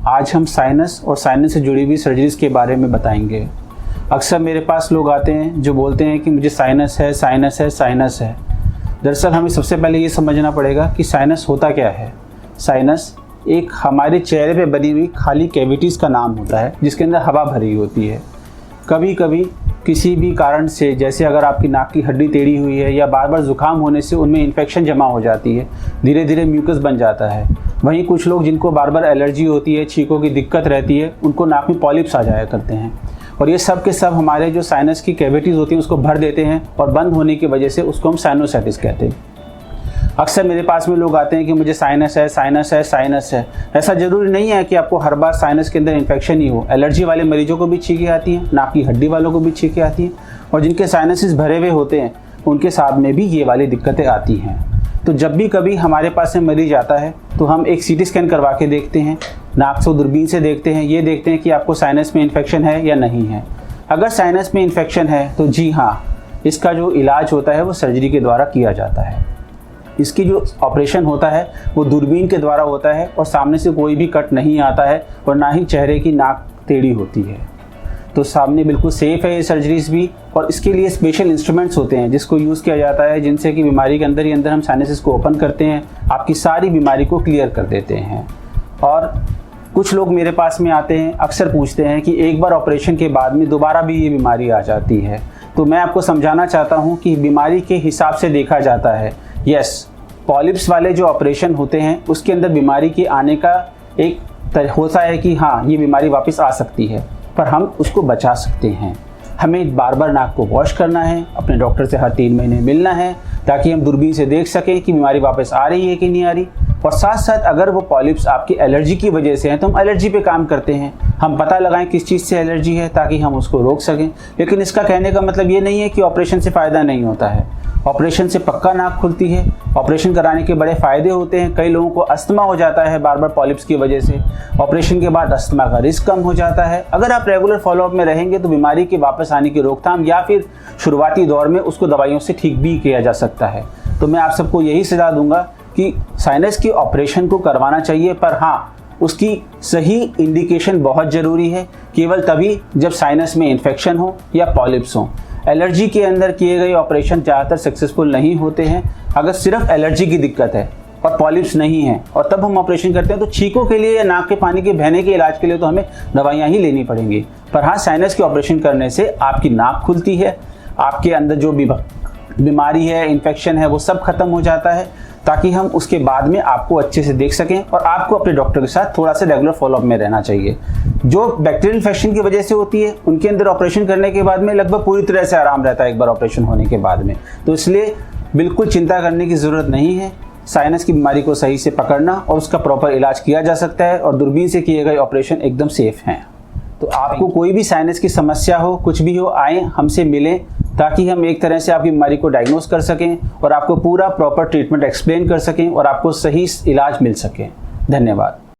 आज हम साइनस और साइनस से जुड़ी हुई सर्जरीज़ के बारे में बताएंगे। अक्सर मेरे पास लोग आते हैं जो बोलते हैं कि मुझे साइनस है, साइनस है, साइनस है। दरअसल हमें सबसे पहले ये समझना पड़ेगा कि साइनस होता क्या है। साइनस एक हमारे चेहरे पे बनी हुई खाली कैविटीज़ का नाम होता है जिसके अंदर हवा भरी होती है। कभी कभी किसी भी कारण से, जैसे अगर आपकी नाक की हड्डी टेढ़ी हुई है या बार बार ज़ुकाम होने से उनमें इन्फेक्शन जमा हो जाती है, धीरे धीरे म्यूकस बन जाता है। वहीं कुछ लोग जिनको बार बार एलर्जी होती है, छींकों की दिक्कत रहती है, उनको नाक में पॉलिप्स आ जाया करते हैं और ये सब के सब हमारे जो साइनस की कैविटीज़ होती हैं उसको भर देते हैं और बंद होने की वजह से उसको हम साइनोसाइटिस कहते हैं। अक्सर मेरे पास में लोग आते हैं कि मुझे साइनस है, साइनस है, साइनस है। ऐसा ज़रूरी नहीं है कि आपको हर बार साइनस के अंदर इन्फेक्शन ही हो। एलर्जी वाले मरीजों को भी छींकें आती हैं, नाक की हड्डी वालों को भी छींकें आती हैं और जिनके साइनसिस भरे हुए होते हैं उनके साथ में भी ये वाली दिक्कतें आती हैं। तो जब भी कभी हमारे पास में मरीज आता है तो हम एक सीटी स्कैन करवा के देखते हैं, नाक से दूरबीन से देखते हैं, ये देखते हैं कि आपको साइनस में इन्फेक्शन है या नहीं है। अगर साइनस में इन्फेक्शन है तो जी हाँ, इसका जो इलाज होता है वो सर्जरी के द्वारा किया जाता है। इसकी जो ऑपरेशन होता है वो दूरबीन के द्वारा होता है और सामने से कोई भी कट नहीं आता है और ना ही चेहरे की नाक टेढ़ी होती है। तो सामने बिल्कुल सेफ़ है ये सर्जरीज भी, और इसके लिए स्पेशल इंस्ट्रूमेंट्स होते हैं जिसको यूज़ किया जाता है, जिनसे कि बीमारी के अंदर ही अंदर हम साइनसिस को ओपन करते हैं, आपकी सारी बीमारी को क्लियर कर देते हैं। और कुछ लोग मेरे पास में आते हैं, अक्सर पूछते हैं कि एक बार ऑपरेशन के बाद में दोबारा भी ये बीमारी आ जाती है। तो मैं आपको समझाना चाहता हूँ कि बीमारी के हिसाब से देखा जाता है। यस, पॉलिप्स वाले जो ऑपरेशन होते हैं उसके अंदर बीमारी के आने का एक होता है कि हाँ, ये बीमारी वापस आ सकती है, पर हम उसको बचा सकते हैं। हमें बार बार नाक को वॉश करना है, अपने डॉक्टर से हर 3 महीने मिलना है ताकि हम दूरबीन से देख सकें कि बीमारी वापस आ रही है कि नहीं आ रही। और साथ साथ अगर वो पॉलिप्स आपकी एलर्जी की वजह से हैं तो हम एलर्जी पे काम करते हैं, हम पता लगाएं किस चीज़ से एलर्जी है ताकि हम उसको रोक सकें। लेकिन इसका कहने का मतलब ये नहीं है कि ऑपरेशन से फ़ायदा नहीं होता है। ऑपरेशन से पक्का नाक खुलती है, ऑपरेशन कराने के बड़े फ़ायदे होते हैं। कई लोगों को अस्थमा हो जाता है बार बार पॉलिप्स की वजह से, ऑपरेशन के बाद अस्थमा का रिस्क कम हो जाता है। अगर आप रेगुलर फॉलोअप में रहेंगे तो बीमारी के वापस आने की रोकथाम या फिर शुरुआती दौर में उसको दवाइयों से ठीक भी किया जा सकता है। तो मैं आप सबको यही सलाह दूंगा कि साइनस की ऑपरेशन को करवाना चाहिए, पर हाँ, उसकी सही इंडिकेशन बहुत ज़रूरी है। केवल तभी जब साइनस में इन्फेक्शन हो या पॉलिप्स हो। एलर्जी के अंदर किए गए ऑपरेशन ज़्यादातर सक्सेसफुल नहीं होते हैं। अगर सिर्फ एलर्जी की दिक्कत है और पॉलिप्स नहीं है और तब हम ऑपरेशन करते हैं तो छींकों के लिए या नाक के पानी के बहने के इलाज के लिए तो हमें दवाइयाँ ही लेनी पड़ेंगी। पर हाँ, साइनस के ऑपरेशन करने से आपकी नाक खुलती है, आपके अंदर जो भी बीमारी है, इन्फेक्शन है, वो सब खत्म हो जाता है, ताकि हम उसके बाद में आपको अच्छे से देख सकें। और आपको अपने डॉक्टर के साथ थोड़ा सा रेगुलर फॉलोअप में रहना चाहिए। जो बैक्टीरियल इन्फेक्शन की वजह से होती है उनके अंदर ऑपरेशन करने के बाद में लगभग पूरी तरह से आराम रहता है एक बार ऑपरेशन होने के बाद में। तो इसलिए बिल्कुल चिंता करने की ज़रूरत नहीं है। साइनस की बीमारी को सही से पकड़ना और उसका प्रॉपर इलाज किया जा सकता है और दूरबीन से किए गए ऑपरेशन एकदम सेफ हैं। तो आपको कोई भी साइनस की समस्या हो, कुछ भी हो, आएँ हमसे मिलें ताकि हम एक तरह से आपकी बीमारी को डायग्नोस कर सकें और आपको पूरा प्रॉपर ट्रीटमेंट एक्सप्लेन कर सकें और आपको सही इलाज मिल सके। धन्यवाद।